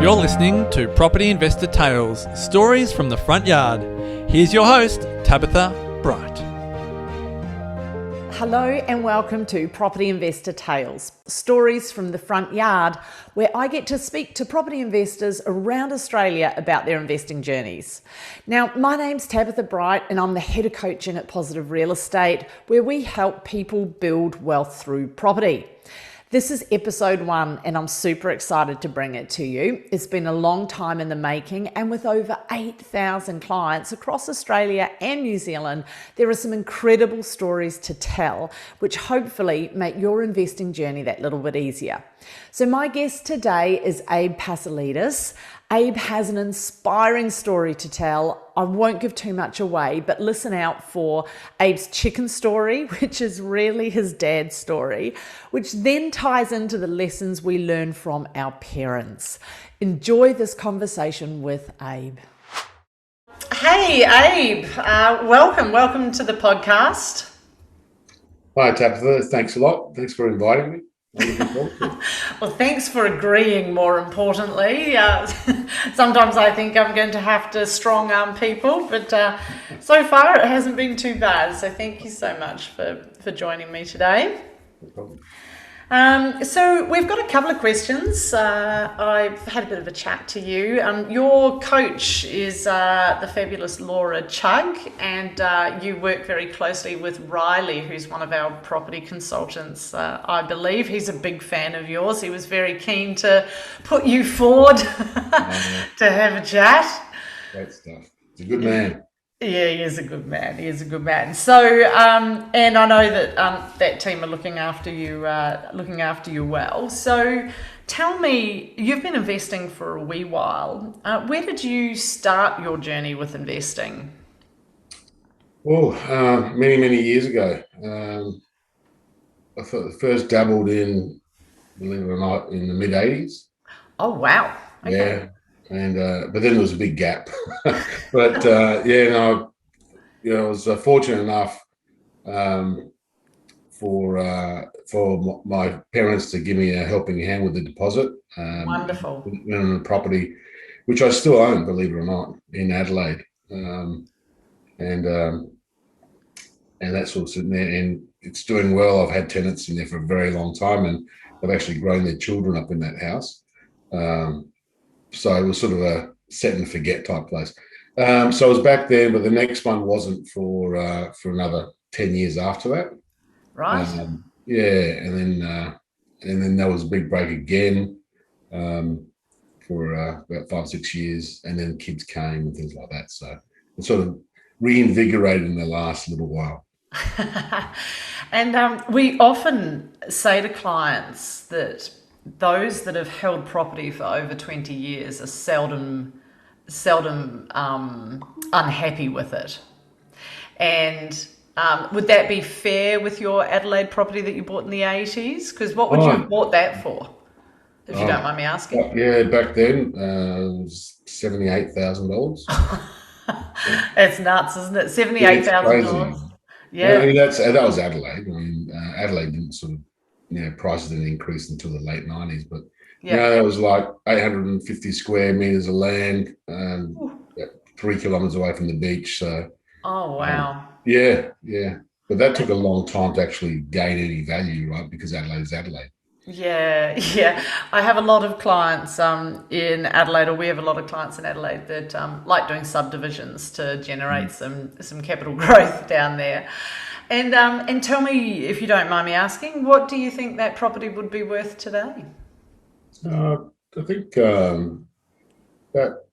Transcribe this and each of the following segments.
You're listening to Property Investor Tales, stories from the front yard. Here's your host, Tabitha Bright. Hello and welcome to Property Investor Tales, stories from the front yard, where I get to speak to property investors around Australia about their investing journeys. Now, my name's Tabitha Bright and I'm the head of coaching at Positive Real Estate, where we help people build wealth through property. This is episode 1 and I'm super excited to bring it to you. It's been a long time in the making, and with over 8,000 clients across Australia and New Zealand, there are some incredible stories to tell, which hopefully make your investing journey that little bit easier. So my guest today is Abe Pasilidis. Abe has an inspiring story to tell. I won't give too much away, but listen out for Abe's chicken story, which is really his dad's story, which then ties into the lessons we learn from our parents. Enjoy this conversation with Abe. Hey, Abe, welcome to the podcast. Hi, Tabitha. Thanks a lot. Thanks for inviting me. Well, thanks for agreeing, more importantly. Sometimes I think I'm going to have to strong arm people, but so far it hasn't been too bad. So thank you so much for joining me today. No problem. So we've got a couple of questions. I've had a bit of a chat to you. Your coach is the fabulous Laura Chugg, and you work very closely with Riley, who's one of our property consultants, I believe. He's a big fan of yours. He was very keen to put you forward to have a chat. Great stuff. He's a good man. Yeah, he is a good man. So, and I know that that team are looking after you well. So, tell me, you've been investing for a wee while. Where did you start your journey with investing? Well, many years ago. I first dabbled in, believe it or not, in the mid '80s. Oh wow! Okay. Yeah. And but then there was a big gap. But I was fortunate enough for my parents to give me a helping hand with the deposit. Wonderful. In a property, which I still own, believe it or not, in Adelaide, and that's all sitting there, and it's doing well. I've had tenants in there for a very long time, and they've actually grown their children up in that house. So it was sort of a set and forget type place. So I was back there, but the next one wasn't for another 10 years after that. Right. And then there was a big break again for about 5-6 years, and then kids came and things like that. So it sort of reinvigorated in the last little while. And we often say to clients that those that have held property for over 20 years are seldom unhappy with it. And would that be fair with your Adelaide property that you bought in the 80s? Because what would you have bought that for, if you don't mind me asking? Yeah, back then it was $78,000. It's nuts, isn't it? $78,000. Yeah. That was Adelaide. I mean, Adelaide didn't sort of, prices didn't increase until the late 90s, but that was like 850 square meters of land, 3 kilometers away from the beach. So, oh wow, but that took a long time to actually gain any value, right? Because Adelaide is Adelaide. Yeah. I have a lot of clients in Adelaide, or we have a lot of clients in Adelaide that like doing subdivisions to generate some capital growth down there. And tell me, if you don't mind me asking, what do you think that property would be worth today? I think about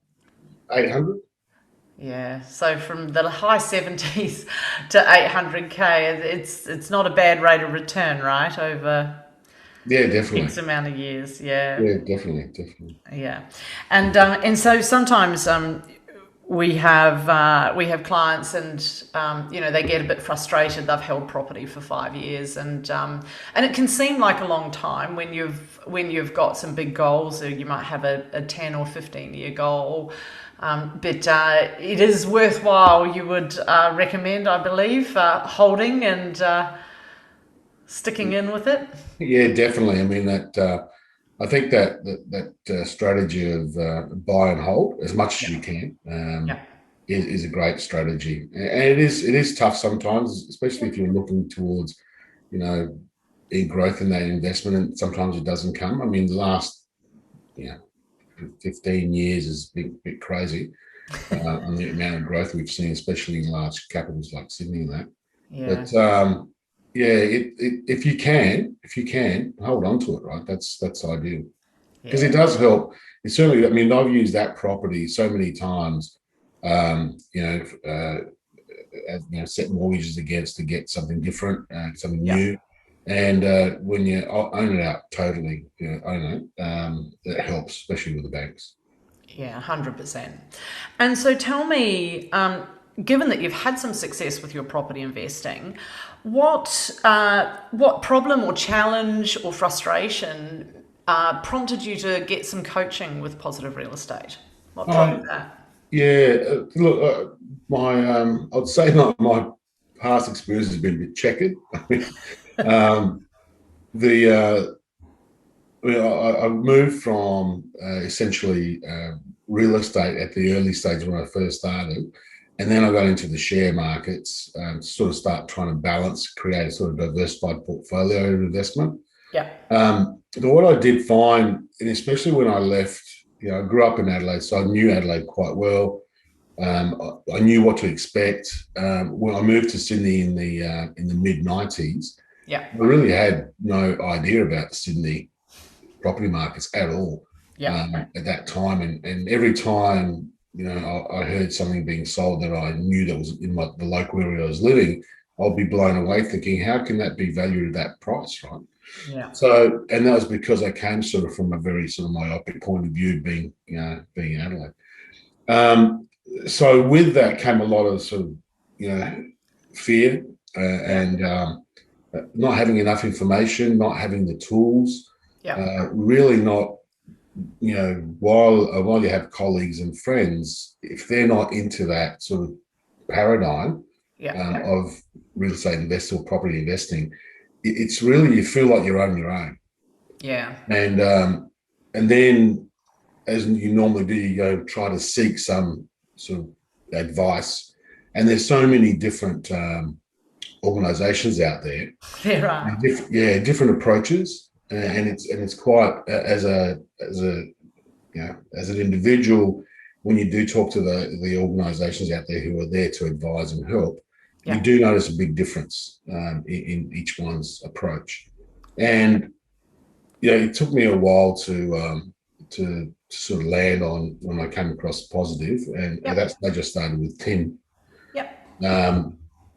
800. Yeah, so from the high 70s to 800k, it's not a bad rate of return, right? Over definitely X amount of years. Yeah, definitely. Yeah, and so sometimes we have clients, and they get a bit frustrated. They've held property for 5 years, and it can seem like a long time when you've got some big goals. Or you might have a 10 or 15 year goal, but it is worthwhile. You would recommend, I believe, holding and sticking in with it. Yeah, definitely. I mean that I think that strategy of buy and hold as much as Yeah. you can Yeah. is a great strategy, and it is tough sometimes, especially if you're looking towards, you know, in growth in that investment, and sometimes it doesn't come. I mean, the last, you know, 15 years is a bit crazy on the amount of growth we've seen, especially in large capitals like Sydney and that. Yeah. But yeah, if you can hold on to it, right? That's ideal, because it Yeah. does help. It certainly. I mean, I've used that property so many times. Set mortgages against to get something different, something Yeah. new. And when you own it out totally, own it, it helps, especially with the banks. Yeah, 100%. And so tell me, given that you've had some success with your property investing, what problem or challenge or frustration prompted you to get some coaching with positive real estate? What drove Um, that? yeah, look, I'd say my past experience has been a bit checkered. I mean, um, the I moved from essentially real estate at the early stage when I first started, and then I got into the share markets to sort of start trying to balance, create a sort of diversified portfolio of investment. Yeah. But what I did find, and especially when I left, I grew up in Adelaide, so I knew Adelaide quite well. I knew what to expect. When I moved to Sydney in the mid 90s, Yeah. I really had no idea about Sydney property markets at all Yeah. at that time. And every time, I heard something being sold that I knew that was in the local area I was living, I'll be blown away thinking, how can that be valued at that price, right? Yeah. So, and that was because I came sort of from a very sort of myopic point of view, being in Adelaide. So with that came a lot of sort of, fear and not having enough information, not having the tools, Yeah. really not, while you have colleagues and friends, if they're not into that sort of paradigm Yeah. of real estate investing or property investing, it's really, you feel like you're on your own. Yeah. And then, as you normally do, you go try to seek some sort of advice. And there's so many different organizations out there, There are. different approaches, Yeah. and it's quite as an individual, when you do talk to the organizations out there who are there to advise and help, you Yeah. do notice a big difference in each one's approach. And it took me a while to sort of land on when I came across positive, and Yep. I just started with Tim. Yep.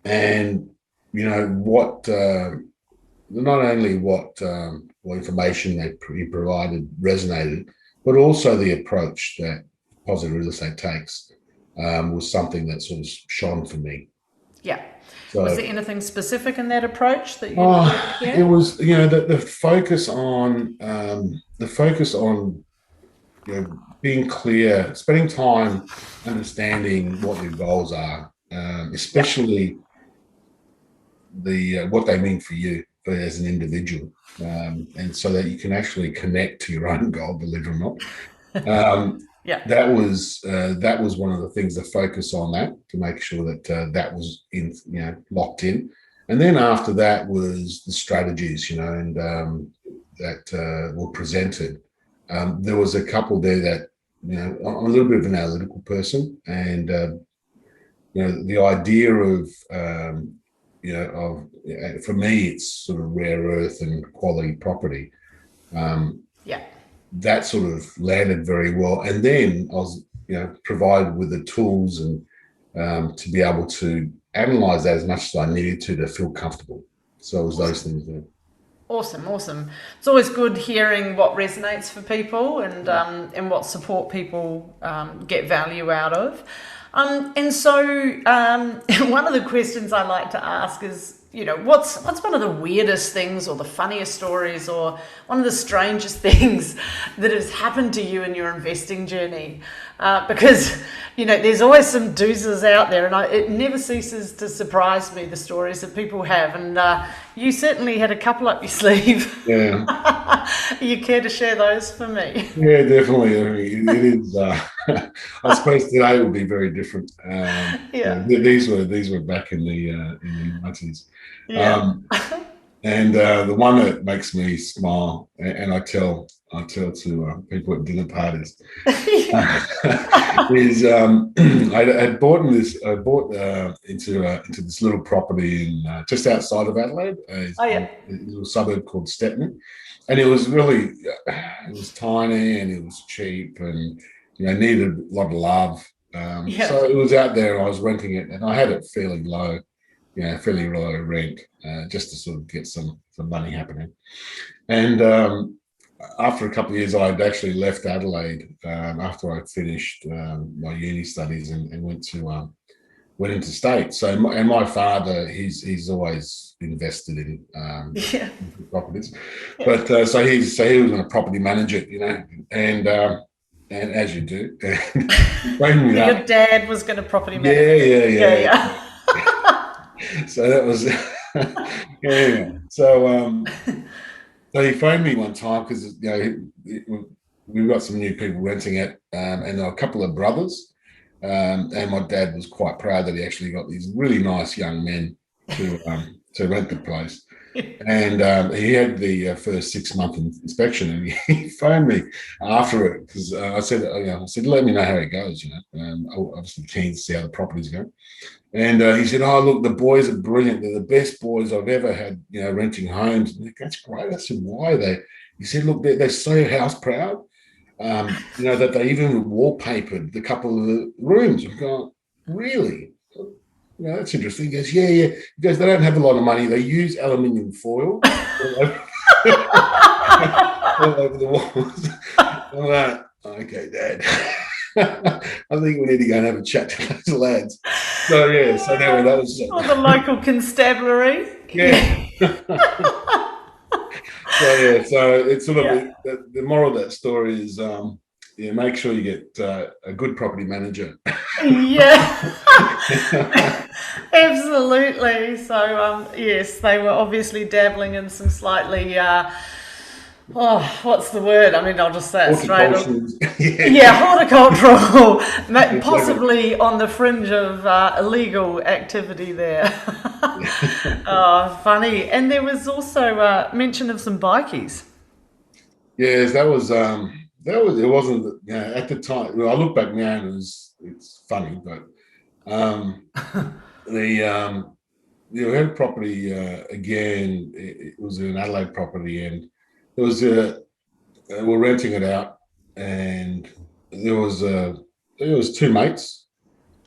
And what not only what information he provided resonated, but also the approach that positive real estate takes was something that sort of shone for me. Yeah. Was there So anything specific in that approach that you'd like to it share? was, the focus on being clear, spending time understanding what your goals are, Yeah. especially what they mean for you as an individual, and so that you can actually connect to your own goal, believe it or not. Yeah. That was one of the things, to focus on that, to make sure that that was locked in. And then after that was the strategies, and that were presented. There was a couple there that, I'm a little bit of an analytical person, and the idea of for me, it's sort of rare earth and quality property. Yeah. That sort of landed very well. And then I was, provided with the tools and to be able to analyze that as much as I needed to feel comfortable. So it was those things there. Awesome, awesome. It's always good hearing what resonates for people and what support people get value out of. And so one of the questions I like to ask is, what's one of the weirdest things or the funniest stories or one of the strangest things that has happened to you in your investing journey? because there's always some doozers out there, and it never ceases to surprise me, the stories that people have, and you certainly had a couple up your sleeve. Yeah. You care to share those for me? Yeah, definitely. I mean, it is. I suppose today will be very different. Yeah. These were back in the 90s. Yeah. And the one that makes me smile, and I tell to people at dinner parties, is I bought into this little property in just outside of Adelaide, a little suburb called Stepney, and it was really it was tiny and it was cheap and needed a lot of love. So it was out there. I was renting it, and I had it fairly low rent, just to sort of get some money happening. And after a couple of years, I'd actually left Adelaide after I finished my uni studies and went into state. So my father, he's always invested in properties, but so he was going to property manage it, and as you do, your dad was going to property manage. Yeah. So that was so he phoned me one time because we've got some new people renting it, and there were a couple of brothers, and my dad was quite proud that he actually got these really nice young men to rent the place. And he had the first 6-month inspection, and he phoned me after it because I said, let me know how it goes. Obviously keen to see how the property's going. And he said, "Oh, look, the boys are brilliant. They're the best boys I've ever had, renting homes." And that's great. I said, "Why?" He said, "Look, they're so house proud, that they even wallpapered the couple of the rooms." I'm going, "Really? That's interesting." He goes, "Yeah." He goes, "They don't have a lot of money. They use aluminium foil all over the walls." I'm like, "Okay, Dad." I think we need to go and have a chat to those lads. So anyway, that was or the local constabulary. Yeah. So it's sort of the moral of that story is make sure you get a good property manager. Yeah. Absolutely. So yes, they were obviously dabbling in some slightly what's the word? I mean, I'll just say it straight. Horticultural, possibly on the fringe of illegal activity there. Oh, funny. And there was also mention of some bikies. Yes, that was it wasn't at the time. Well, I look back now and it's funny, but we had a property again. It was an Adelaide property, and there was we're renting it out, and there was two mates.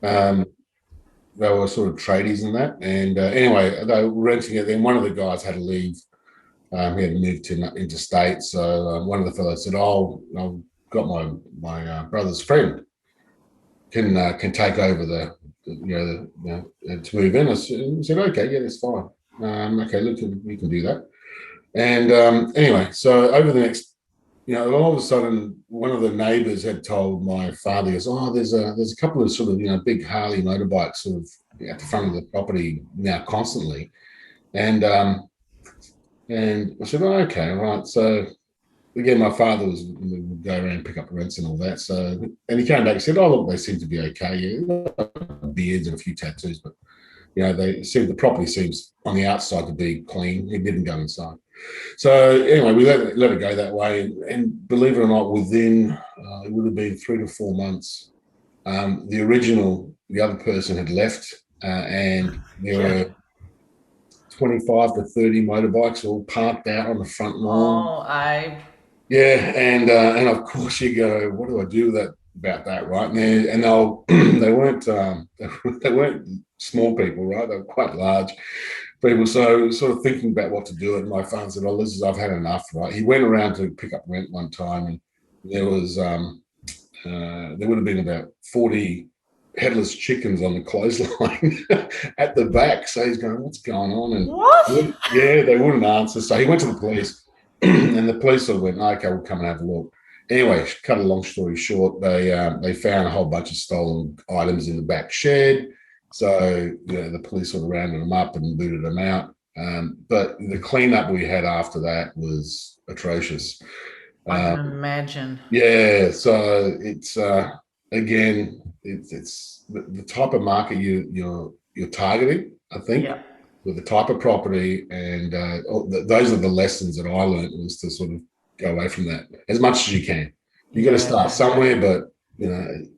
They were sort of tradies in that, and anyway, they were renting it. Then one of the guys had to leave. He had moved into state, so one of the fellows said, "Oh, I've got my brother's friend can take over to move in." I said, "Okay, yeah, that's fine. Okay, look, we can do that." And anyway, so over the next, all of a sudden, one of the neighbours had told my father, he goes, "Oh, there's a couple of sort of big Harley motorbikes sort of at the front of the property now constantly," and I said, "Oh, okay, all right." So again, my father would go around and pick up rents and all that. So, and he came back and said, "Oh, look, they seem to be okay. Yeah, beards and a few tattoos, but the property seems on the outside to be clean." He didn't go inside. So anyway, we let it go that way, and believe it or not, within it would have been 3 to 4 months. The other person had left, and there were 25 to 30 motorbikes all parked out on the front lawn. Oh, Abe. Yeah, and of course you go, what do I do about that, right? And they weren't small people, right? They were quite large people. So sort of thinking about what to do, and my father said, "Oh, I've had enough," right? He went around to pick up rent one time, and there was there would have been about 40 headless chickens on the clothesline at the back. So he's going, "What's going on?" And what? They wouldn't answer. So he went to the police, and the police sort of went, "Okay, we'll come and have a look." Anyway, cut a long story short, they found a whole bunch of stolen items in the back shed. So the police sort of rounded them up and booted them out. But the cleanup we had after that was atrocious. I can imagine. Yeah, so it's again, it's the type of market you're targeting, I think, Yeah. with the type of property, and those are the lessons that I learned, was to sort of go away from that as much as you can. You got to start somewhere, but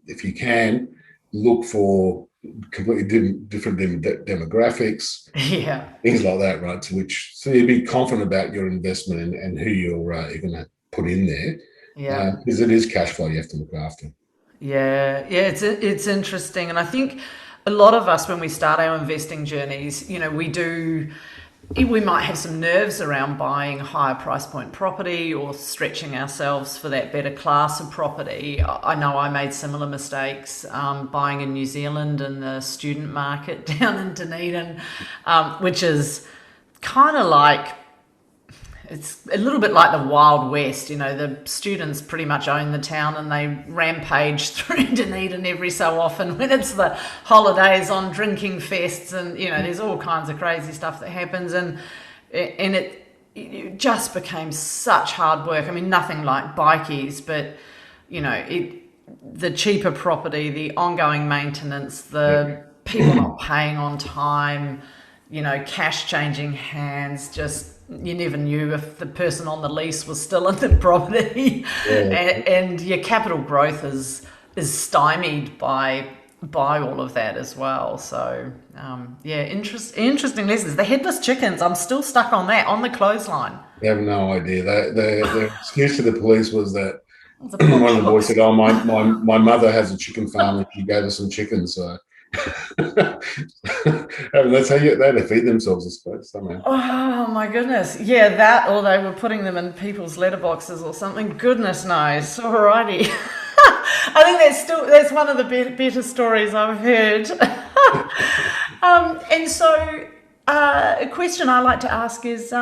if you can, look for completely different demographics, Yeah. things like that, right? So you be confident about your investment and who you're going to put in there, Yeah. because it is cash flow you have to look after. Yeah, it's interesting, and I think a lot of us, when we start our investing journeys, we might have some nerves around buying higher price point property or stretching ourselves for that better class of property. I know I made similar mistakes buying in New Zealand in the student market down in Dunedin, which is kind of like, it's a little bit like the Wild West. The students pretty much own the town and they rampage through Dunedin every so often when it's the holidays on drinking fests, and there's all kinds of crazy stuff that happens, and it just became such hard work. I mean, nothing like bikies, but the cheaper property, the ongoing maintenance, the people not paying on time, cash changing hands, just you never knew if the person on the lease was still in the property. And your capital growth is stymied by all of that as well. So interesting lessons. The headless chickens, I'm still stuck on that, on the clothesline. They have no idea. The excuse to the police was that one of the boys said, "Oh, my mother has a chicken farm and she gave us some chickens." So that's how they feed themselves, I suppose, somehow. Oh my goodness. Yeah, that, or they were putting them in people's letterboxes or something. Goodness knows. Alrighty. I think that's one of the better stories I've heard. And so a question I like to ask is,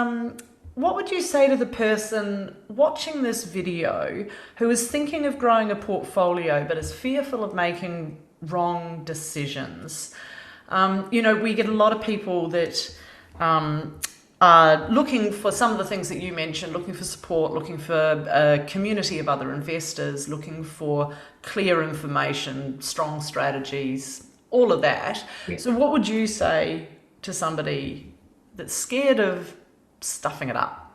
what would you say to the person watching this video who is thinking of growing a portfolio but is fearful of making wrong decisions? We get a lot of people that are looking for some of the things that you mentioned, looking for support, looking for a community of other investors, looking for clear information, strong strategies, all of that. Yeah. So what would you say to somebody that's scared of stuffing it up?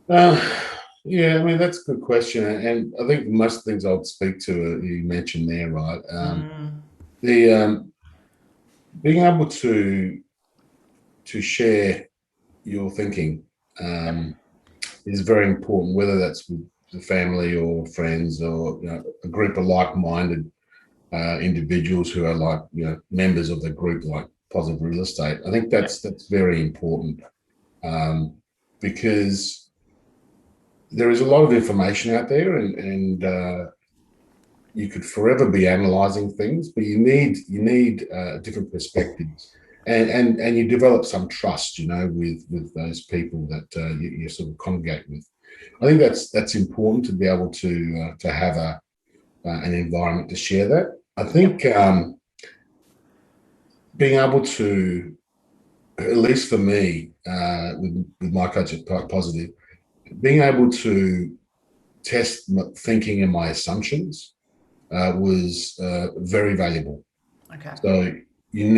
Yeah, I mean, that's a good question. And I think most things I'll speak to, you mentioned there, right? Being able to share your thinking is very important, whether that's with the family or friends or a group of like-minded individuals who are like members of the group, like Positive Real Estate. I think that's very important, because there is a lot of information out there, and you could forever be analysing things, but you need different perspectives. And you develop some trust, with those people that you sort of congregate with. I think that's important, to be able to have an environment to share that. I think being able to, at least for me, with my coach at Positive, being able to test my thinking and my assumptions was very valuable. Okay. So you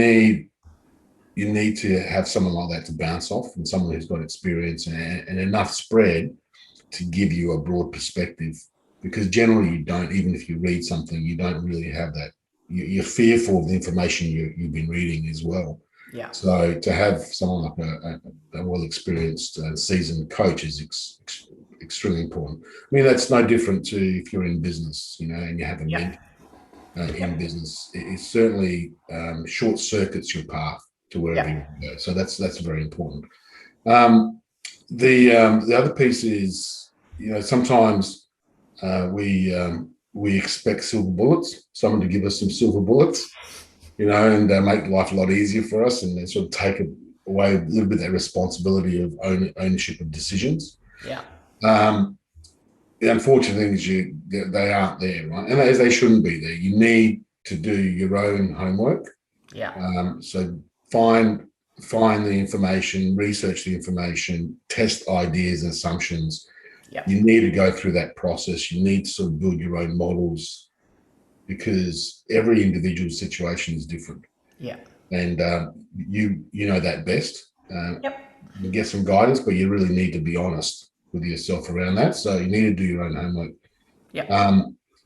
need to have someone like that to bounce off, and someone who's got experience and enough spread to give you a broad perspective, because generally you don't, even if you read something, you don't really have that. You're fearful of the information you've been reading as well. Yeah. So to have someone like a well-experienced, seasoned coach is extremely important. I mean, that's no different to if you're in business, and you have a mentor in business. It certainly short circuits your path to wherever you go. So that's very important. The other piece is, sometimes we expect silver bullets, someone to give us some silver bullets, and make life a lot easier for us, and then sort of take away a little bit of that responsibility of ownership of decisions. Yeah. the unfortunate thing is they aren't there, right? And as they shouldn't be there. You need to do your own homework. Yeah. So find the information, research the information, test ideas and assumptions. Yep. You need to go through that process. You need to sort of build your own models, because every individual situation is different. Yeah. And you know that best. Yep. You get some guidance, but you really need to be honest with yourself around that. So you need to do your own homework. Yeah.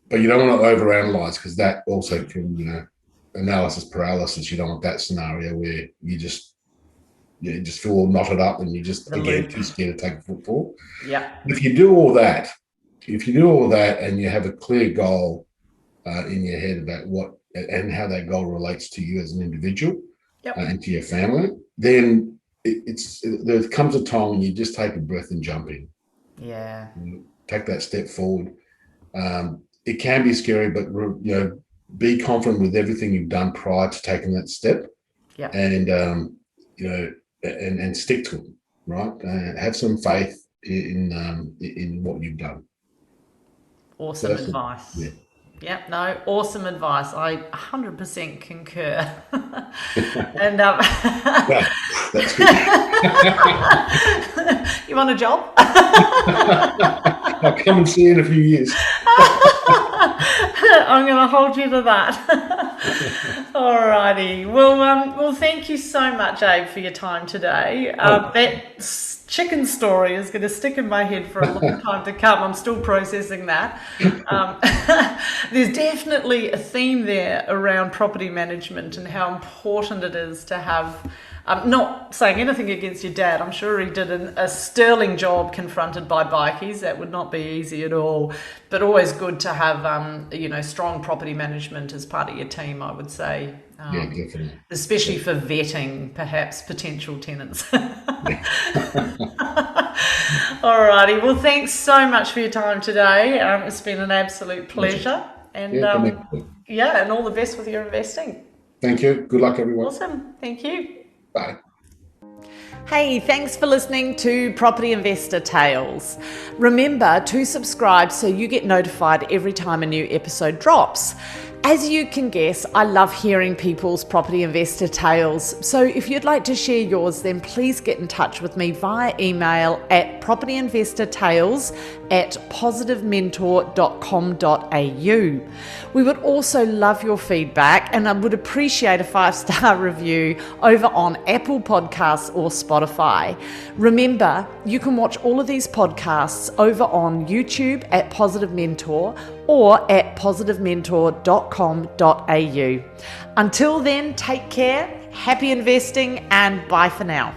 But you don't want to overanalyze, because that also can, analysis paralysis. You don't want that scenario where you just feel all knotted up and you just too scared to take a football. Yeah. If you do all that, and you have a clear goal in your head about what and how that goal relates to you as an individual, yep. And to your family, then there comes a time when you just take a breath and jump in. Yeah. Take that step forward. It can be scary, but be confident with everything you've done prior to taking that step. Yeah. And and stick to it, right? Have some faith in what you've done. Awesome advice. Yeah. Yep, no, awesome advice. I 100% concur. And That's good. You want a job? I'll come and see you in a few years. I'm going to hold you to that. Alrighty. Well, thank you so much, Abe, for your time today. That chicken story is going to stick in my head for a long time to come. I'm still processing that. There's definitely a theme there around property management and how important it is to have. Not saying anything against your dad. I'm sure he did a sterling job confronted by bikies. That would not be easy at all. But always good to have, strong property management as part of your team, I would say. Yeah, definitely. Especially for vetting, perhaps, potential tenants. Alrighty. Well, thanks so much for your time today. It's been an absolute pleasure. And and all the best with your investing. Thank you. Good luck, everyone. Awesome. Thank you. Bye. Hey, thanks for listening to Property Investor Tales. Remember to subscribe so you get notified every time a new episode drops. As you can guess, I love hearing people's property investor tales. So if you'd like to share yours, then please get in touch with me via email at propertyinvestortales@positivementor.com.au. We would also love your feedback, and I would appreciate a 5-star review over on Apple Podcasts or Spotify. Remember, you can watch all of these podcasts over on YouTube at Positive Mentor or at positivementor.com.au. Until then, take care, happy investing, and bye for now.